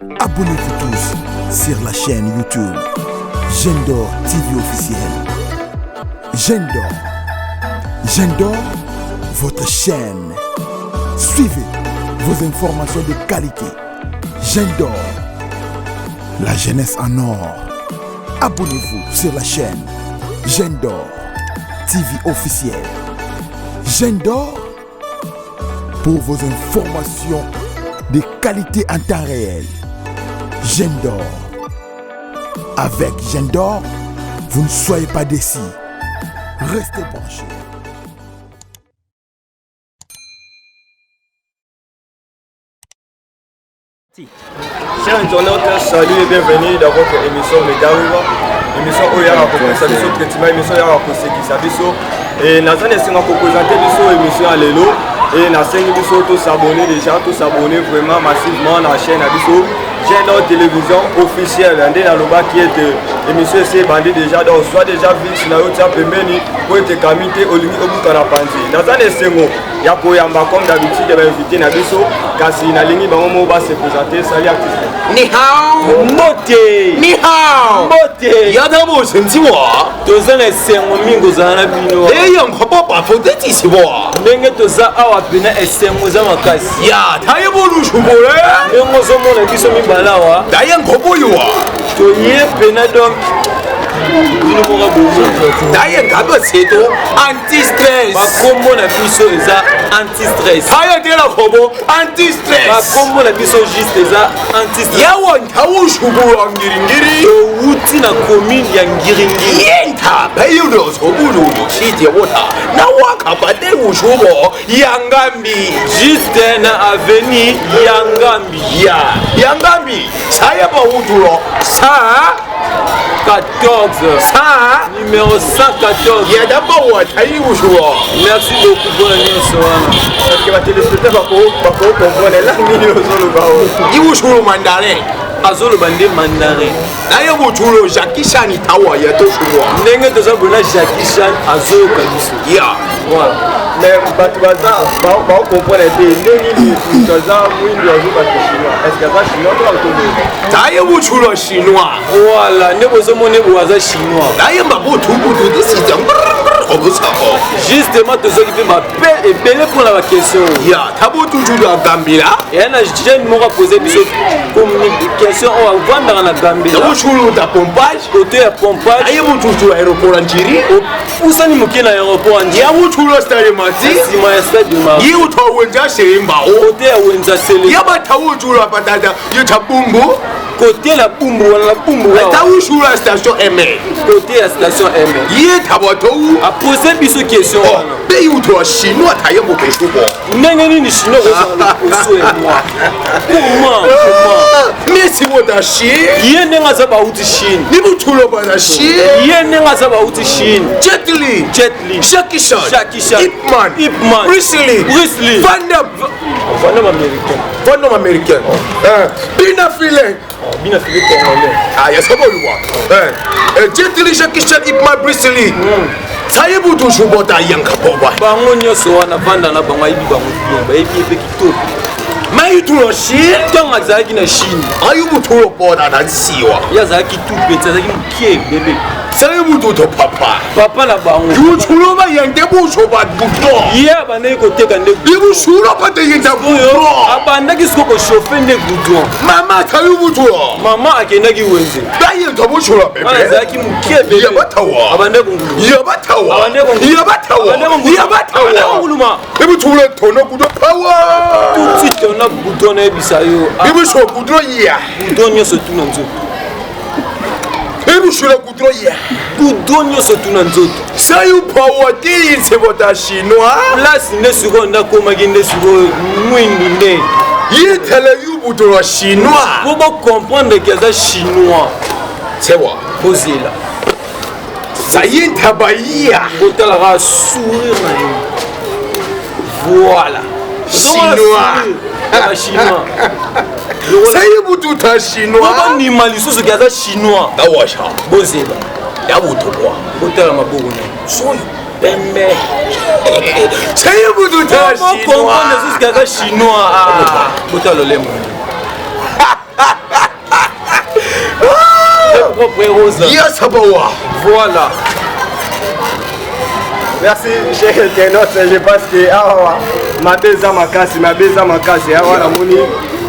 Abonnez-vous tous sur la chaîne YouTube Gendor TV officiel. Gendor, votre chaîne. Suivez vos informations de qualité. Gendor, la jeunesse en or. Abonnez-vous sur la chaîne Gendor TV officiel. Gendor, pour vos informations de qualité en temps réel. Gendor. Avec Gendor, vous ne soyez pas déçus. Restez branchés. Chers internautes, salut et bienvenue dans votre émission Megawiwa. Émission où il y a un traitement, émission où il y a un conseil et nous allons présenter l'émission à l'élo. Et nous allons tous s'abonner déjà, tous s'abonner vraiment massivement à la chaîne Abisso. Gendor télévision officielle, qui est émission ici bandit déjà, donc soit déjà vu si nous avons permis pour être camité au limite au bout de la pandémie. Dans un essai, il y a comme d'habitude des invités Nabisso, car si nous allons se présenter, salut artiste. Ni hao Mote Ni hao Mote Yada mo sensi wa Tozana esengo mingo zana bino Eyo mkopo pa foteti si wa Ndenge toza awa pena esengo za makasi Ya taye bolu shumole Ndenge zomona biso mibala wa Daye mkopo yuwa Toye pena donc Daye ngaba seto anti-stress Bakombo na biso eza anti-stress Taye de la kobo anti-stress Bakombo na biso juste eza anti-stress Yawa ntawu shubulu ngiringiri Wuti na commune ya ngiringiri Yenta peyudo sobulu shite wota Na waka bade ushubo Yangambi Juste na avenue Yangambi Yangambi Saya pa utulo Sa 14 Sa numéro 114 Yadamba watayi ushubo Merci beaucoup pour la nuit. Parce que ma téléspectateur va comprendre la minute Iwushulu mandare Azolo bande mandarin Naye butulo Jackie Chan tawa ya toshubwa ndenge tozabona Jackie Chan azolo kabiso Ya mais bato baza baokomprendre te ndenge toza mwindu azoba te chinois est ce que aza chinois to autonomi Taye butulo chinois voilà nde bozomona boaza chinois Naye mabutubutu disita obusako justement tozoki mpe bape ebele mpona baquestion Ya tabutujudu agambila eya na jeune moko apose biso question oyo avandaka na gambela Butulo da pompage kote ya pompage Naye bututu aéroport njiri opusani moke na aéroport andi Ya butulo stade mati nsima ya stade de mar Yi utwa wenja shembao kote ya wenza sele Yaba tawujulo patata yuta bumbu kote la bumbu wana la bumbu Tawujulo station M kote ya station M Yi tabotou apose biso question wana Be utwa chinois taye mokeshubo ndenge nini chino kozala liposo ya moi comment Messi woda shi ye ndenge aza bauti chine Ni butulo bana shi ye ndenge aza bauti chine Jet Li Jackie Chan Ip Man Bruce Lee Van Damme américain Bina File bina fili congolais Ya sabo yuwa Jet Li Jackie Chan Ip Man Bruce Lee Saye butu shubota yanka boba bango nyonso wana vanda na bango ayibi bango bien bayebi epe kitoko Mayi tulo shi ntango azalaki na chine Ayu butulo boda na siwa ye azalaki tu peti azalaki mokie bebe Saye butu to papa na bango Yuchulo ba yende bucho ba buto ye abandaki koteka nde Ibuchulo ba te yende buto abandaki siko kochauffe nde goudron Mama tayu butulo mama akendaki wenze Ba yende buchulo bebe wana azalaki mokie bebe Yabatawa abandaki kongulu Yabatawa nguluma Ibuchulo tono kudo power tout de suite on a goudron ebisa yo Ibuchulo kudo ya goudron nyonso tu na nzoto Ibuchulo kudo ya goudron nyonso tu na nzoto Sayu power ti yinse bota chinois place nde sikoyo ndakomaki nde sikoyo mwindu nde Yitele yu butulo chinois po bocomprendre ke aza chinois Sewa kozela Sayinta ba ya kotalaka sourire na ye voilà chinois Sayi bututa chinois bandima lisusu ke aza chinois Awasha bozela Ya butulwa kotala maboko na Soyo pembe Sayi bututa chinois lisusu ke aza chinois botala lolemo propre rose. Yes, Abawa. Voilà. Merci, cher internaute. Je pense que ma beza makasi, la moni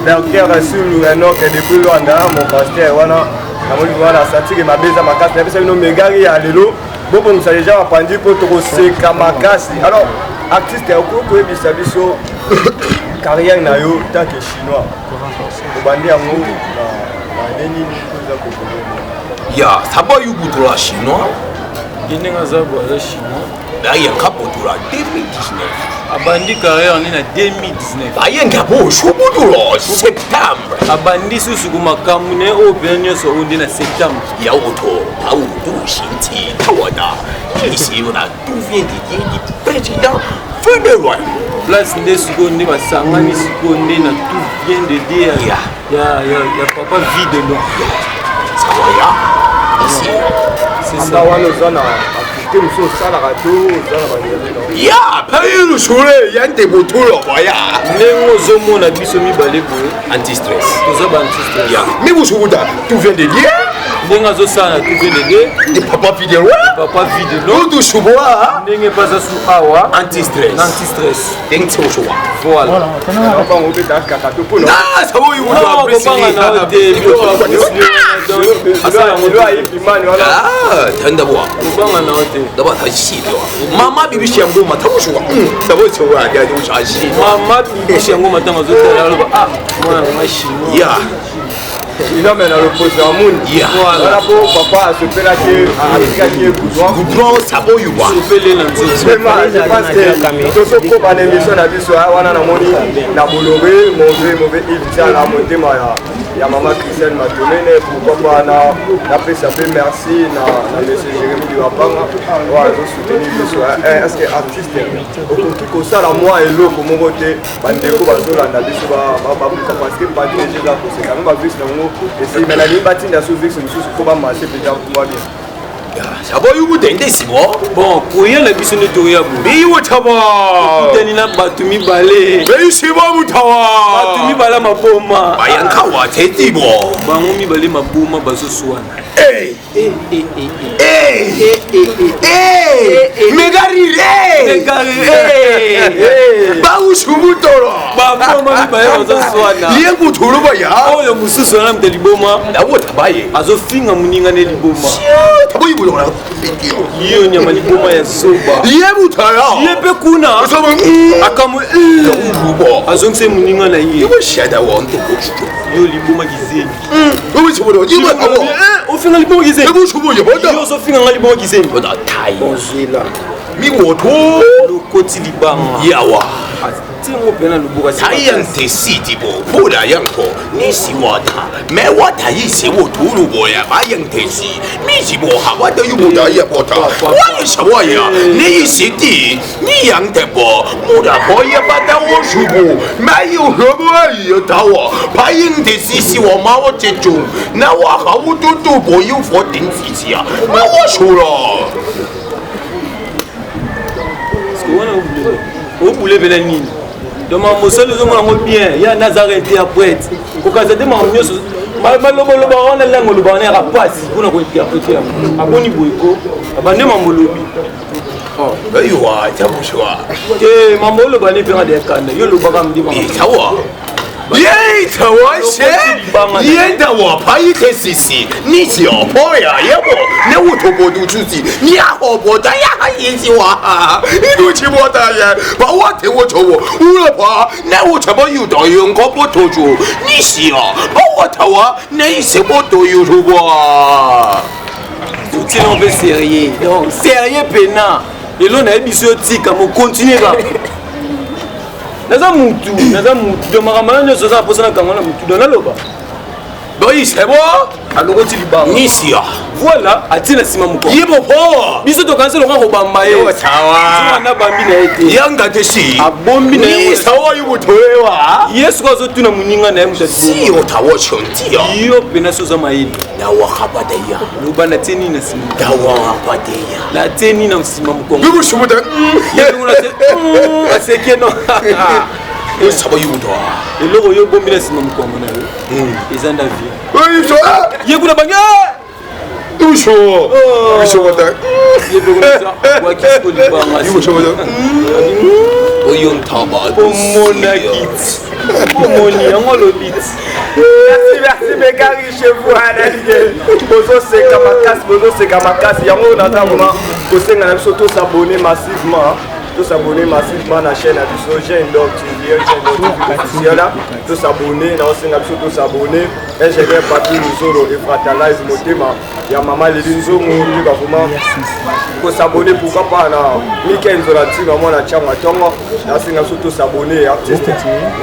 docteur Sulu Enoch depuis Luanda, mon pasteur, voilà, la moni voilà, senti que ma beza makasi, mais c'est une mégari à l'élo. Bon, nous avons déjà appris pour te seka makasi. Alors, artiste, il y a beaucoup de bisabiso carrière na yo tant que chinois. Au bandi à moi, na neni ni Ya, saba yu butura chinois. Il a chinois. D'ailleurs, kapotura 2019. Abandi carrière ni na 2019. Ayenga bo shubuduro septembre. Abandi susu kumakamune obenyo so undi na septembre. Ya auto, au du shinti tawada. Ici on a tout vient du président fédéral. Place nde sukonde basangani sukonde na tout vient de dire. Ya papa vie de l'homme. Ça va ya. Ici. C'est ça. ça. Ya, paye le soleil, y a des boutons, voya. Nengo zomo na biso mibale boye. Anti-stress. Toza ba anti-stress. Ya, mais vous souvenez, tout vient de dire. Nenga zo sana tout vient de dire. Et papa fidèle. Papa vie de l'homme. Nous soubois. Ndenge baza su awa Anti-stress. anti-stress. Deng tso chowa. Voilà. Ah, ça va you Non, kopanga na te bio Ah, tanda boa. kopanga na te. Daba ta shi do. Mama bibi shi ambo mata ko chowa. Daba tso wa ga do sha shi. Mama bishi yango matanga zo tala loba ah mwana mashi. Ya. Il emmène à l'opposé à Moun. Voilà pour papa se fait la queue, à qui est goudron. Goudron, ça va you wa. Sopele na nzoto. Vraiment, je pense que tout ce qu'on a l'émission a vu sur Awana Namoni, na Boloré, mauvais Yves à la montée, il y a maman Christiane Matomene, pourquoi pas na PSAP, merci, na monsieur Jérémy Duapanga, voilà, je soutiens l'émission. Est-ce que artiste, au contraire, ça, la moi et l'eau, comme on vote, Bandeko, Bazola, Nabiso, parce que pas de déjà pour c'est quand même pas vu et si mais la ligne bâtie n'a sauvé ce monsieur comment marcher déjà pour moi bien. Ça va you dende si bo. Bon, koya na biso ne toya bo. Bi wotaba. Tani na batu mibale. Bi si bo mutawa. Batu mibala maboma. Bayanka wa teti bo. Bango mibale maboma bazo swana. Hey. Megari. Ba ushubutoro. Baboma mibale bazo swana. Ye butoro ba ya. Oyo mususu wana mteliboma. Na wotaba ye. Azo finga muninga ne liboma. Tabo yibu na. Iyo nyama liboma ya soba. Ye butara. Ye pe kuna. Soba. Akamu urubo. Azo ngse muninga na ye. Yibu shada wa ntoko. Yo liboma gizeni. Obi chiboro. Yibu abo. Ofinga liboma gizeni. Yibu chubo ye boda. Yo so finga liboma gizeni. Boda tai. Bonzela. Mi woto. Lokoti libanga. Yawa. Tingo pena lubuka Tayante city bo pula yanko nisi wata me wata yisi wotulu boya bayante si misi bo hawata yubuda ya bota wani shawaya ni city ni yante bo muda boya bata wo shubu mayu hobo ya tawa bayante si wa mawo chechu na wa hawutu bo yu 14 sisia ma wa shura o boule bela nini donc mosala ezomona ngo bien ya nazareth ya poète kokazate makambo nyonso malobaloba wana lango loba wana yaka pasi mpona kointerprete yango aboni boyeko abande mambo lobi ayiwa tabushwa te mambo oloba ne mpenga dekanda yo lobaka mdima itawa Yeta washe yenda wapayike sisi nisi opoya yebo ne utobodu chuzi ni ahoboda ya yisi wa idu chiboda ya ba wate wotowo ulapa ne utabo yudo yonko botoju nisi ya ba watawa ne isebodo yuruba outil on veut sérieux donc sérieux pena et l'on a biso tika mo continuer ba naza mutu do makamana nyonso za posana kango na mutu do naloba boyi sebo alokoti libanga nisia voilà atina sima muko yebo po biso to kanse lo ngako bamba ye tawa na bambi na ete yanga teshi abombi na ni sawa yubutolewa yesu ko zo tuna muninga na mutu si otawo chontia yo pena so za mayini na wakabadaya loba na teni na sima na wakabadaya la teni na sima muko bibu shumuda yesu na se aseke no Et ça va y être. Et là, il y a un bon ministre qui est là. Ils ont un avion. Oui, ça. Il y a un bagage. Toujours. Oui, ça va. Il y a un bagage. Quoi qu'il faut le voir. Il faut ça. Oui, on tabac. Pour mon akit. Pour mon lien, on le dit. Merci, Megari, chez vous, Bozo c'est Kamakas, il y a un moment où on s'abonner massivement. Tous s'abonner massivement à la chaîne Gendo TV, officiel là. Tous s'abonner, tous s'abonner. Ingénieur Papi Luzolo et Fratalize Motema. Il y a Maman Lilinzo qui va vraiment faut s'abonner, pourquoi pas na Michael Zolati, maman la chama tongo. Là c'est tous s'abonner artiste.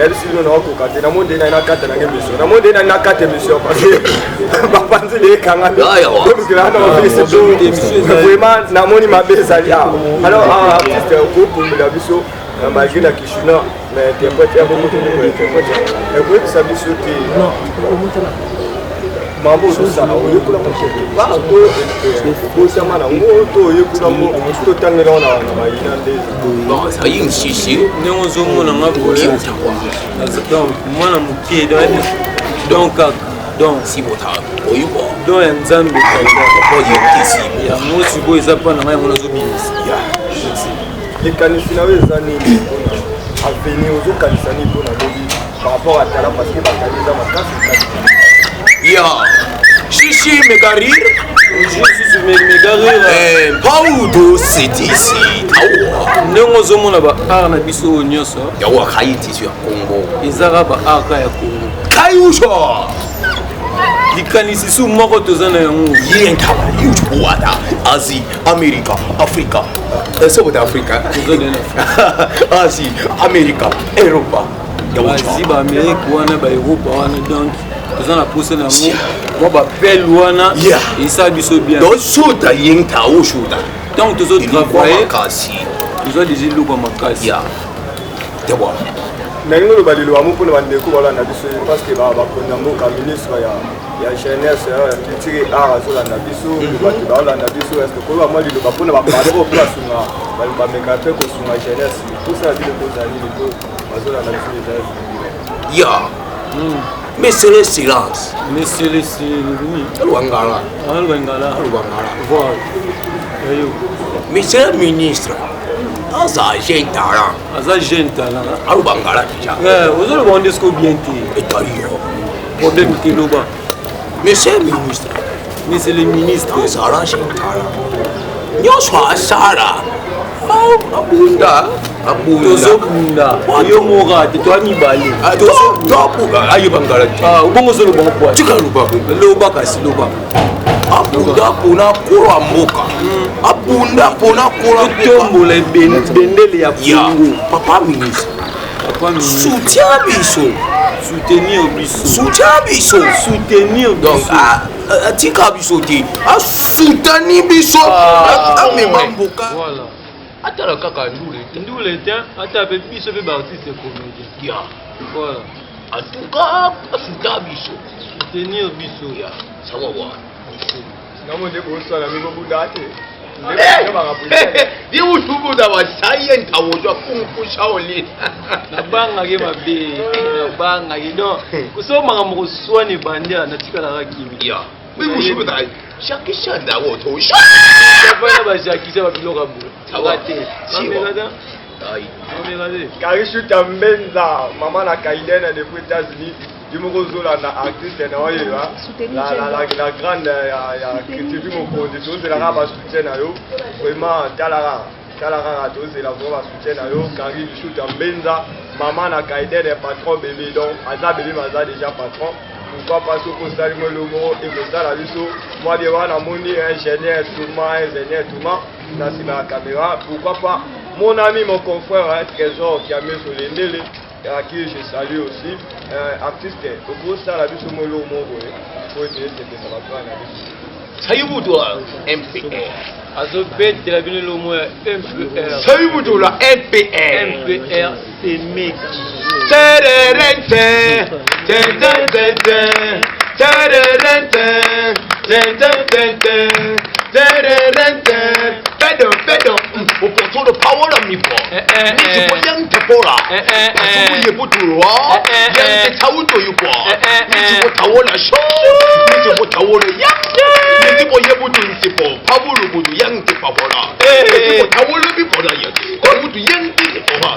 Elle si nous on a côté na monde na carte na émission. Na monde na carte émission parce que papa les kanga. Donc là on fait c'est vraiment na moni mabezalia. Alors artiste pour la biso malgré la Kishuna mais interprète beaucoup de interprète. Et vous ça biso qui mambo ça on yekula machete ba to sama na moto yekula mo to tangela na mayina ndezi Non, ça y est, si. Nous sommes en Aboye. Donc, moi, je suis donc, si vous avez donc, un Zambie. Il y a un mot sur quoi ils apprennent à mon les canissinawe zani a venir aux canissani pour la lobby par rapport à Tala parce que la canisa ma casse. Ya, Chichi Megarir. Paudo City, Nous sommes en Abisso Nyoso. Yawa Haiti sur Congo. Ils arabes à Congo. Kayusho. Les canissous morts aux années. Yenka, Yuchuada, Asie, Amérique, Afrique. South Africa. Asie, Amérique, Europe. Asie, Amérique, Europe, donc. Nous avons poussé dans le monde. Et ça, c'est bien. Donc, Souda Yenka ou Souda. Donc, nous avons travaillé. Nous avons déjà lu comme un cas. D'abord. Nango le balilo amu pour le bandeko voilà na biso parce que ba konda mboka ministre ya jeunesse qui tire art sur la biso le bato ba la biso est-ce que ko ba mali le ba pona ba ba place na ba meka pe ko sur la jeunesse tout ça dit le kozali le ko bazola na biso Ya. Mais c'est le silence. Mais c'est le silence. Alwangala. Voilà. Mais c'est le ministre. Ça jeune talent. Ça jeune talent. Alwangala déjà. Vous allez voir ce qu'on bien dit. Et Tario. Problème qui est là-bas. Mais c'est le ministre. Mais c'est le ministre. Ça jeune talent. Nous sommes Sara. Abunda. Abunda. Yo mora, tu as mis balé. Ayo bangala. Ah, bon c'est le bon point. Tu kaluba. Loba kasi loba. Abunda pona kora mboka. Abunda pona kora tombo le bendele ya Congo. Papa ministre. Papa ministre. Soutien biso. Soutenir biso. Soutien biso. Soutenir biso. Donc tika biso ti. Soutenir biso. Amema mboka. Voilà. Atala kaka ndule tiens, ata pe biso pe ba artiste comédien. Ya. Voilà. En tout cas, soutenir biso. Soutenir biso. Ya. Ça va voir. namo de bo so la mi bo date Di usubu da wa sayen ta wojo kunku shaoli. Na banga ke mabe. Na banga ke no. Kusoma nga mo kuswani bandia na tika la kimi. Ya. Oui, usubu da. Shakisha da woto. Bana ba shakisha ba biloka bu. Tawate. Mamela Ai. Mamela. Karishu Tambenza mama na Kaidena depuis États-Unis. Dimokozola na artiste na wayewa la grande critique mon production de la raba soutien na yo vraiment talara to c'est la vraiment soutien na yo Kari du shoot en Benza maman na Kaiden est patron bébé donc aza bébé maza déjà patron pourquoi pas ce que ça le lomo et que ça la biso moi de voir la moni ingénieur Touma na sur la caméra pourquoi pas mon ami mon confrère Trésor qui a mis sur les nélé à qui je salue aussi, artiste, au cours de la vie sur mon lot, pour dire que ça va pas la Ça y est, toi, MPR. Azo bête de la vie de l'homme MPR. Ça y est, toi, MPR. MPR, c'est mec. upoto the power of mipo mipo yang tepora asubu yebuturwa yang tawuto yupo mipo tawona sho mipo tawona yang mipo yebutunsipo pabulu budu yang tepora mipo tawona bipora yang tawuto yang tepora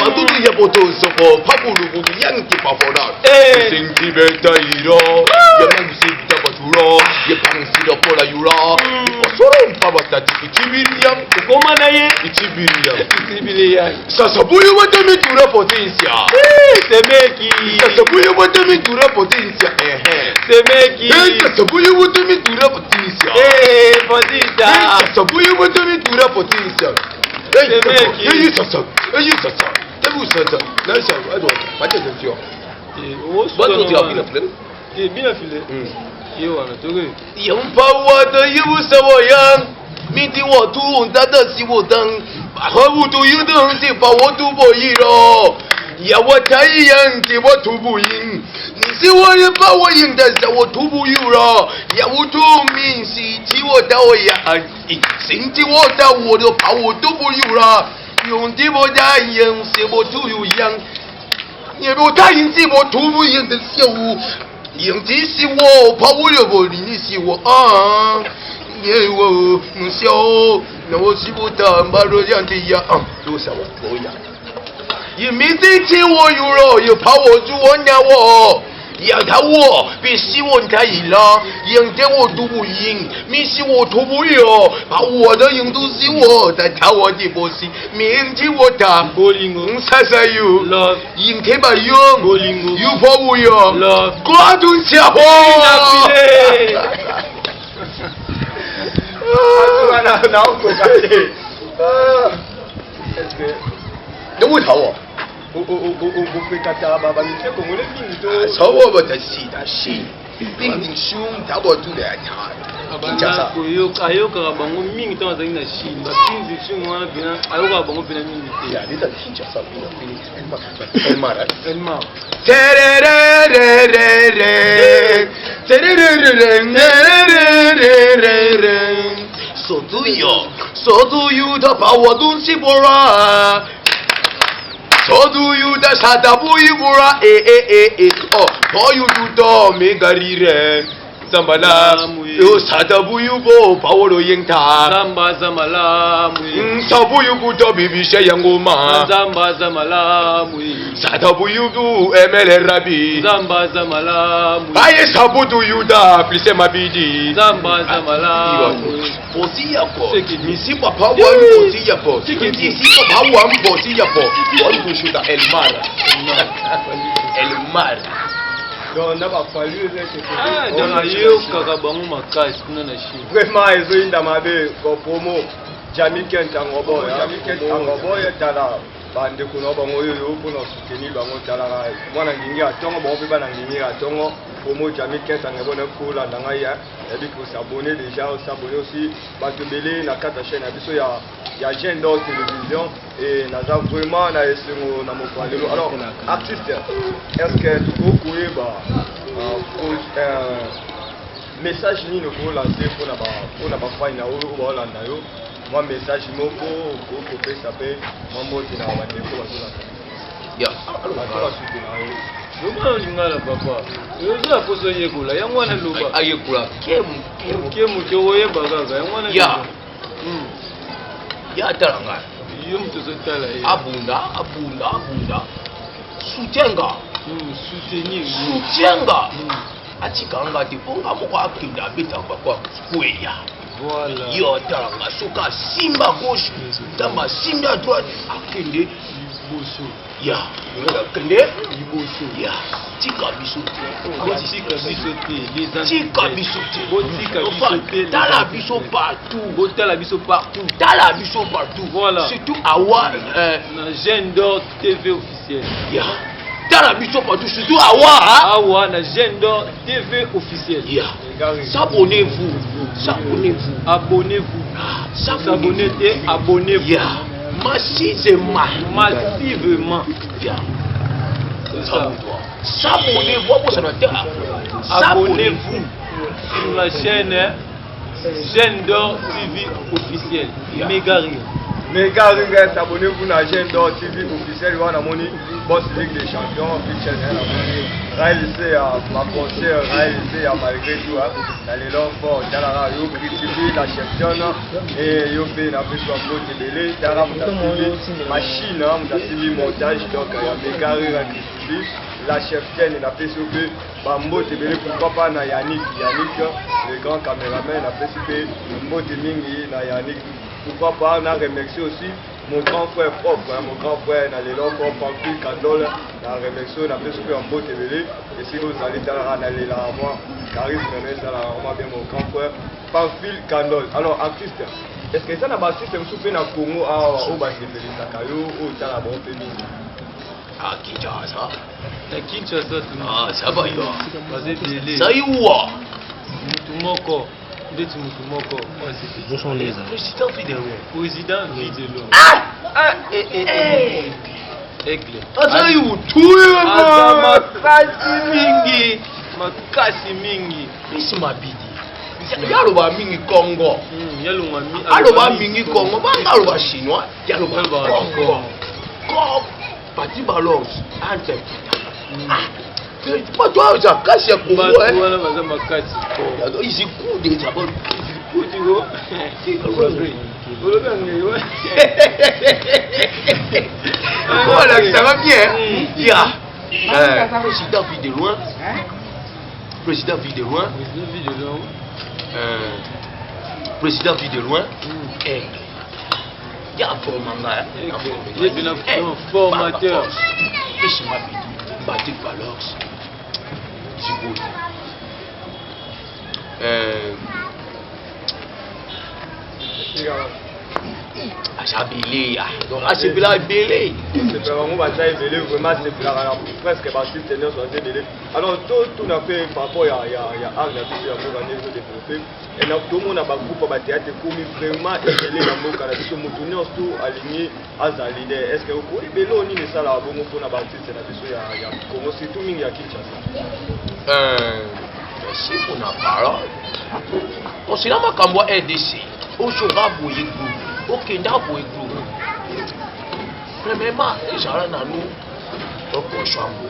madudu yebuto sopo pabulu budu yang tepora singti beta iro yang sita baturo yepangsi pola yura soro mpabata ikibiriam ukoma naye ikibiriam sasa buyu watemi tura potensia semeki sasa buyu watemi tura potensia semeki sasa buyu watemi tura potensia potita sasa buyu watemi tura potensia semeki sasa tebu sasa nasa ado pate tio watu tu apina fule bien filé Yohana toge Yampawa da yusa wayang miti watu undada siwotang bahawu yudang ti pawatu boyiro ya watai yang ti watu buyin si waya bawayin da za watu buyura ya wutu min si ti wata ya sin ti wata wodo pawatu buyura yung ti boda yang si watu yang ye boda yin ti watu buyin da siwu用的是我，怕我了不？你是我啊！也我不笑，那我是不当把这样的呀啊，多少我多呀？也没得钱我有了，也怕我做我nhà我。要他我别希望他赢了，赢得我都不赢，没希我都不有，把我的赢都是我，但他我的不是，明天我打，啥啥有，赢天把赢，有怕我有，瓜都吃我。有冇头啊？sawa bata sida shi binding shum tabo tu da ta abanda ayoka bango mingi to azali na Chine ba pinzi shum wana bina ayoka bango bina mingi te ya leta kicha sa bina bina elmara so do you da power dun si bora so do you da sada buyi bura oh for you do do me garire zambala yo sada buyi bo pawolo yenta zamba zamala mui sabu yu buto bibi sheyangoma zamba zamala mui sada buyi bu emele rabi zamba zamala mui aye sabu do you da plise mabidi zamba zamala mui posi yako misi papa wa posi yako misi papa wa posi yako wani kushuta elmar donc n'a pas fallu donc ayo kaka bango makasi kuna na Chine vraiment ezoyinda mabe ko promo Jami Kent angobo ya tala bandeko na bango oyo mpona soutenir bango talaka mwana ngingi atongo bango mpe bana ngingi atongo promo Jami Kent angabona kula na ngai yabi kosabone déjà osabone aussi bato ebele na kati ya chaîne ya biso ya Jeune d'Or télévision et naza vraiment na esengo na mokolo lelo alors artiste est-ce que tokokoyeba message nini okolance mpona bafani na oyo baolanda yo mwa message moko okopesa mpe mwa mbote na bandeko bazolanda basutena yo yokona olingala papa oza poso yekola yango wana loba ayekola kemuke oyeba kaka yango wana ya tala ngai yo moto ozotala ye abunda sutenga atikanga te mpo nga moko akende abetaka bakwa kweya yo tala nga soka asimba gauche ntango asimbi a droite akende liboso akende liboso tika biso te tala biso partout voilà surtout awa na Jeune d'Or TV officiel tala biso partout surtout awa na Jeune d'Or TV officiel s'abonnez-vous abonnez-vous massivement abonnez-vous sur la chaîne Jeune d'Or TV officiel Mégarire Mais gars, abonnez-vous à Gendo TV officiel. On a mon boss Ligue des Champions, Pitchel, réalisé à ma concert, réalisé à malgré tout. Dans les longs forts, Dalara, yo critiqué la champion et yo fait la prise en mode télé. Dalara, machine, vous montage, donc il y a des gars critiqués. La cheftaine, il a fait sauver Bambo Tébélé, pourquoi pas na Yannick, le grand caméraman, il a fait sauver Bambo Témingi, na Yannick. Pourquoi pas, on a remercié aussi mon grand frère propre, mon grand frère, dans les longs forts, Pamphile Candole, on a remercié, on a fait sauver Bambo Tébélé. Et si vous allez dans la moi, Charisme, on bien mon grand frère, Pamphile Candole. Alors, artiste, est-ce que ça n'a pas système soufflé dans le Congo au Basifeli Sakayo ou dans la bonne famille? Ah, Kinshasa. Na Kinshasa tu. Ah, ça va yo. Bazé délé. Ça y ouah. Mutu moko. Ndeti mutu moko. Vous sont les président Fidel. Président Fidel. Ah! Aigle. Ah, ça y ou tuye ma. Makasi mingi. Isi mabidi. Yalo ba mingi Congo. Yalo mami. Alo ba mingi Congo. Ba ngalo ba chinois. Yalo ba Congo. Congo. Parti balance entre pas toi ça casse ya Congo hein voilà baza makati ici coup déjà bon coup tu go voilà ça va bien ya président vit de loin président vit de loin président vit de loin et il y a un formateur. Il y a un formateur. Et je m'habille. Batik Balox. Djibout. Achabélé. Donc, Achabélé est belé. C'est vraiment vraiment c'est presque parti de tenir sur les alors tout n'a fait par rapport à Arles développé et tout le monde a beaucoup de théâtre comme vraiment élevé la moque à la vision moutonneuse tout aligné à sa leader. Est-ce que vous pouvez bélo ni ça là bon pour la bâtisse c'est la vision il y a comment c'est tout ming à Kinshasa. Merci pour la parole. On s'est là ma cambois RDC. Au Chora Boye Group. Au Kenda Boye Group. Premièrement, les gens là nous au Pochambo.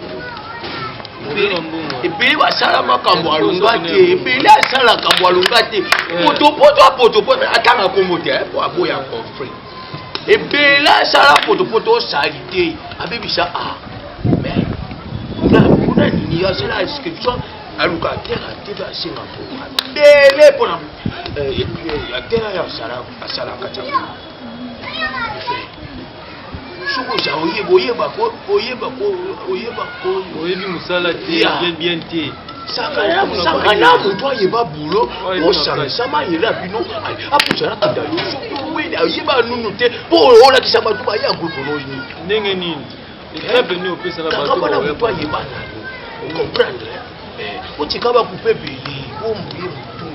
Et puis va sala makambo alunga te et puis là sala makambo alunga te poto atanga komote pour aboya conflit et puis là sala poto salité abebisa ah mais kuna nini ya sala inscription aluka terre te ba singa pour bele pour ya terre ya sala kacha Suko za oyeba oyebi musala te bien te saka na mutu ayeba bulo osanga sama yela bino apusana kidalo suku wena oyeba nunu te po olakisa bato baya groupe ni ndenge nini epe ni opesa na bato ba mutu ayeba nanu comprendre otika ba couper beli ombuye mutu.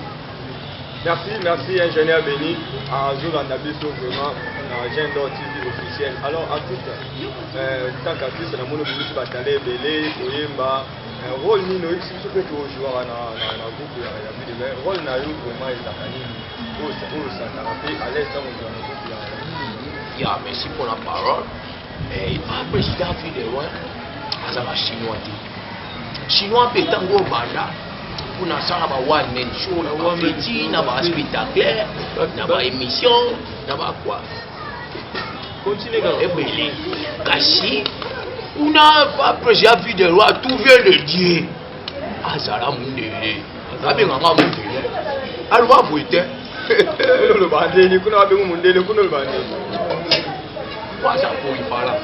Merci ingénieur Béni à jour en abisso vraiment à Gendo TV officiel. Alors artiste tant qu'artiste na mono bisi batale belé koyemba rôle ni no iksi so fait joueur na groupe ya vidéo mais rôle na yo vraiment ezakani au ça t'a rappelé à l'aise dans le groupe ya merci pour la parole et président vidéo azaba chinois petango banda kuna sala ba one man show na ba petit na ba spectacle na ba émission na ba quoi continue quand même kasi una pas président de loi tout vient de Dieu azala mundele abenga nga mundele alwa boite le bandeli kuna abenga mundele kuna le bandeli quoi ça pour y parler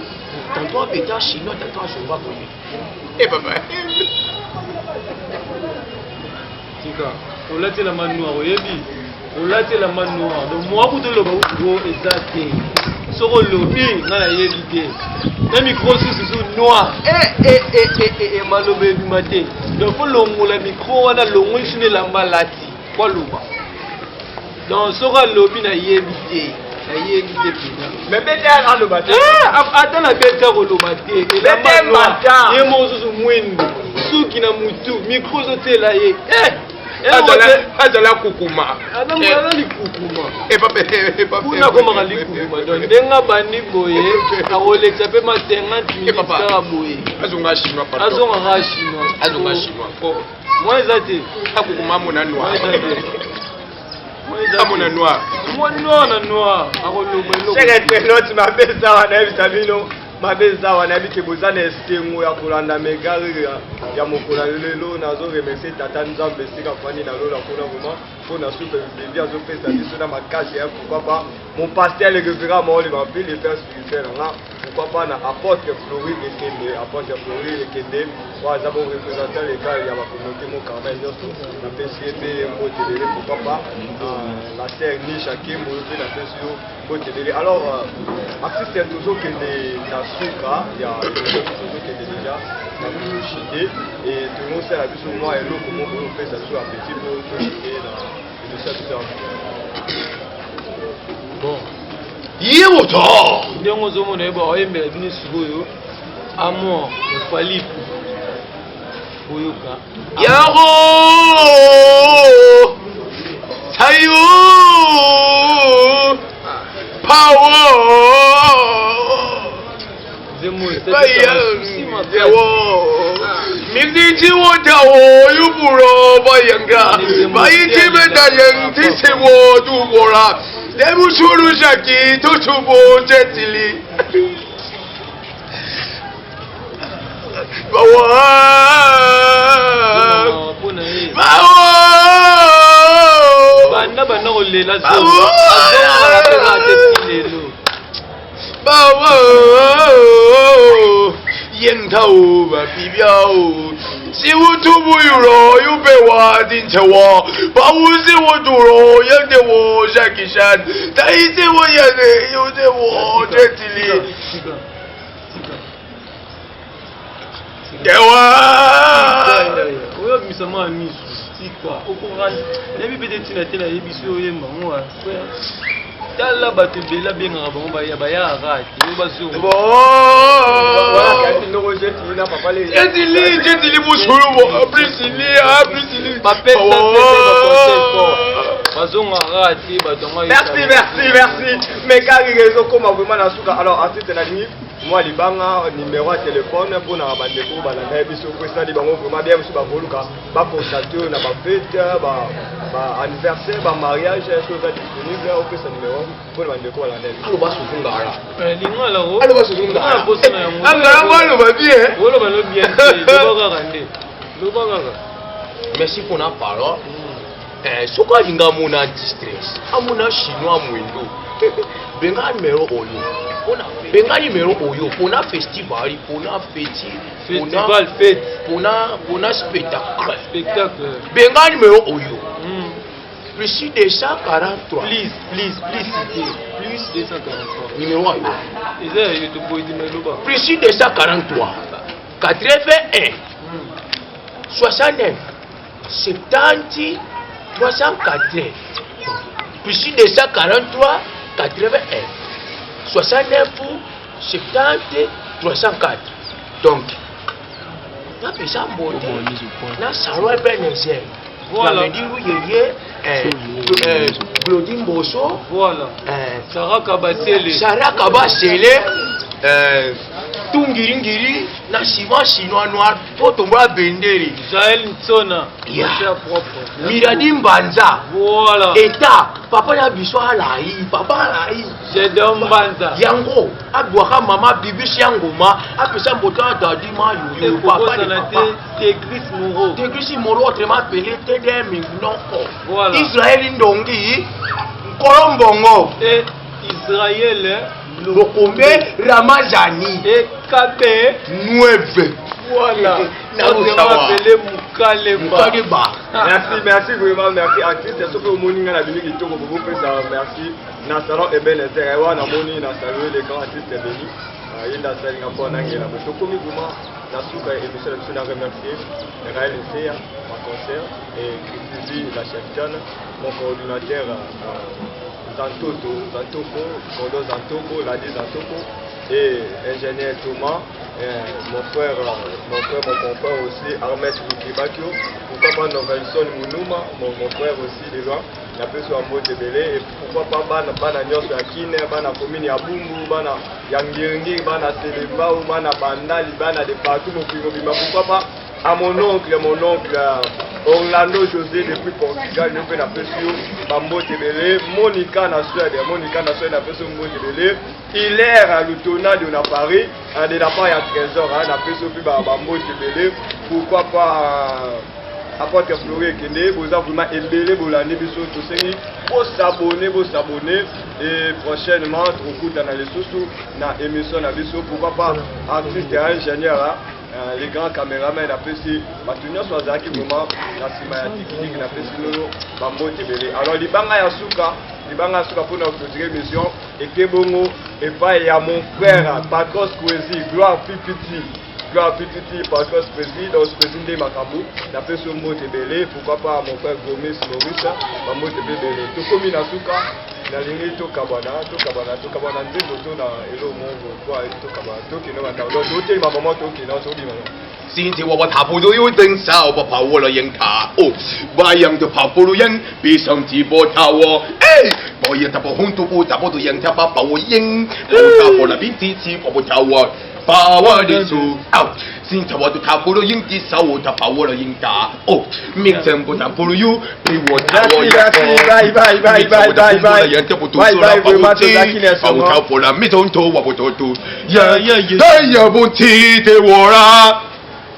tantôt péta chinois tantôt je va pour et papa tika olatela manoir oyebi olatela manoir donc moi ku toloba ugo ezate soko lobi nga na yebi te na micro susu noir malobe ebima te donc fo longola micro wana longo sune lamba lati kwa loba donc soko alobi na yebi te mais bete a loba te ata na bete koloba te elamba noir ye mo susu mwendo suki na mutu micro zotela ye azala kukuma kuna komaka likukuma donc ndenga bandi boye akolekisa mpe ma 50 minutes kaka boye azongaka chinois moi eza te akukuma amona noir amona noir moi noir na noir akoloba eloko internaute mapesa wana yebisa bino mabeza wana yebi ke boza na esengo ya kolanda megari ya mokolo lelo nazoremercie tata nzambe esika fani nalola kuna vraimen mpo na supe bebi azopesa biso na makasi ya pourquoi pas mon pasteur le révérend maoli bampi le père spirituel nga pourquoi pas na apôtre Flori Ekende apôtre Flori Ekende oyo aza bon représentant légal ya bacommunauté mokarma nyonso napesi ye mpe mbotelele pourquoi pas la terre niche akembo mpe napesi yo mbotelele alors artiste tozokende na suka ya tozokende deja na chide et tozosala biso mwa eloko moko opesa biso appétit mpo tochide na émission biso bon yewoto ndenge ozomona yeba oyembela bino sikoyo amour efalipu boyoka yago sayo power Miziji wotawo yuburo bayanga bayiti bedayang tisiwo dubora debu shuru shaki tuchubo jetili bawa banda banda kolela yen tao ba bi biao si wu tu bu yu ro yu be wa din che wo ba wu si wu tu ro yang de wo shaki shan dai si wo ya de yu de wo de ti li dewa oyo misama misu tika okorani nebi bede tina tena yebiso oyemba mwa tala bato ebele abengaka bango bayaka te bazongo jetili musulu bazongaka te bato merci mais kari ezokoma vraiment na suka alors artiste nalingi moi libanga numéro ya téléphone mpona bandeko balanda ye biso po esali bango vraiment bien biso bakoluka bacontacte oyo na bafete baanniversaire bamariage so oza disponible opesa numéro mpona bandeko balanda ye biso aloba suzungara aloba suzungara aloba bien oloba lo bien loba kaka nde loba kaka merci mpona parole soki alinga amona distress amona chinois mwendo benga numéro oyo benga numéro oyo pona festival pona fête pona spectacle benga numéro oyo plus 243 please plus 243 numéro oyo eza yo to boy di meloba plus 243 81 69 70 304 plus 243 81 69 70 304 donc napesa mbote na salon ebenezer namediru yeye Claudine Bosso voilà Saraka Basele tungiringiri na ciment chinois noir po tombola benderi Jaël Nsona Miradi Mbanza voilà eta papa ya biso alai papa alai Jedon Mbanza yango abwaka mama bibisi yangoma apesa mbota dadi mayo papa de papa Tegris Moro autrement appelé TDM non voilà Israël Ndongi Kolombongo et Israël Lokombe Ramazani et Kabe 9 voilà merci vraiment merci artiste soki omoni nga na bino kitoko bokopesa merci na salon ebenezer wana namoni na salue le grand artiste ebeni ye nde asalinga mpo nangela bo tokomi vraiment na suka émission na biso na remercier Raël Nseya ma concert et Christivi la chef John mon coordinateur Zantoko, Kodo Zantoko, Ladi Zantoko et ingénieur Thomas mon frère, mon compère aussi, Ahmed Lukibakio, pourquoi pas Novelson Mounouma, mon frère aussi déjà, la personne en mode belé, et pourquoi pas Bana Nyos Yakine, Bana Komini Abumbu, Bana Yangiringi, Bana Selemba, Bana Bandali, Bana de partout, pourquoi pas à mon oncle Orlando José depuis Portugal, nous faisons la pression, Bambo Tebele, Monica na Suède, la pression Monica Tebele, Hilaire à l'Utona de Paris, de la part il y a 13 heures, la pression puis Bambo Tebele, pourquoi pas apporter Floré Kende, vous avez vraiment ébélé, vous l'année, vous s'abonner, et prochainement, au coup dans les sous dans l'émission, pourquoi pas artiste et ingénieur, les grands caméramans apprécient maintenant soit zaki vraiment la sima technique n'apprécie nous Bambo Tebele. Alors libanga ya suka pour notre émission et que bongo et pas il y a mon frère Patros Kwezi gloire Pipiti Patros Kwezi dans ce président de Makambu n'apprécie Bambo Tebele. Pourquoi pas mon frère Gomes Maurice Bambo Tebele tout comme na suka na lingi to kabana ndio to na elo mongo kwa to kabana to kino bata do te mama to kino so di mama 先至話塔布魯要定手不跑我來應他哦，外人就跑布魯應，必上直播他喎，哎，我也塔布紅都不塔布都應他把跑我應，我塔布那邊支持我不他喎，把我的數啊，先頭我都塔布魯應啲手我塔跑我來應他哦，明正不塔布魯要俾我塔我一個，我塔布那沒通途我不通途，呀，哎呀不記得我啦。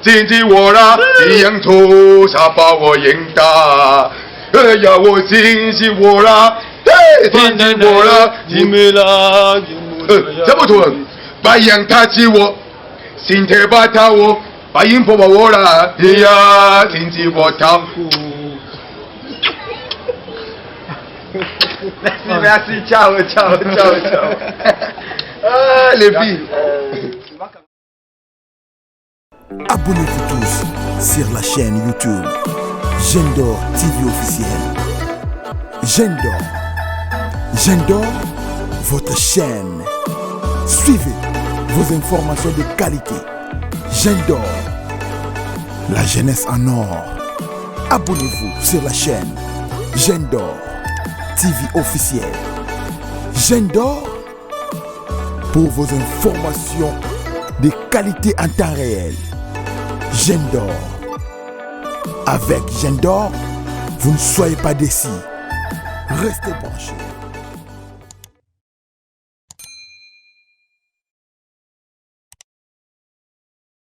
今天我啦，一样头上把我赢大，哎呀，我今天我啦，哎，今天我啦，你没啦，怎么做？把羊他起我，心态把他我，把音符把我啦，哎呀，今天我他。Merci, ciao. Ah, les filles. Abonnez-vous tous sur la chaîne YouTube Gendor TV officiel. Gendor, votre chaîne. Suivez vos informations de qualité. Gendor, la jeunesse en or. Abonnez-vous sur la chaîne Gendor TV officiel. Gendor, pour vos informations de qualité en temps réel. Gendor. Avec Gendor, vous ne soyez pas déçus. Restez branchés.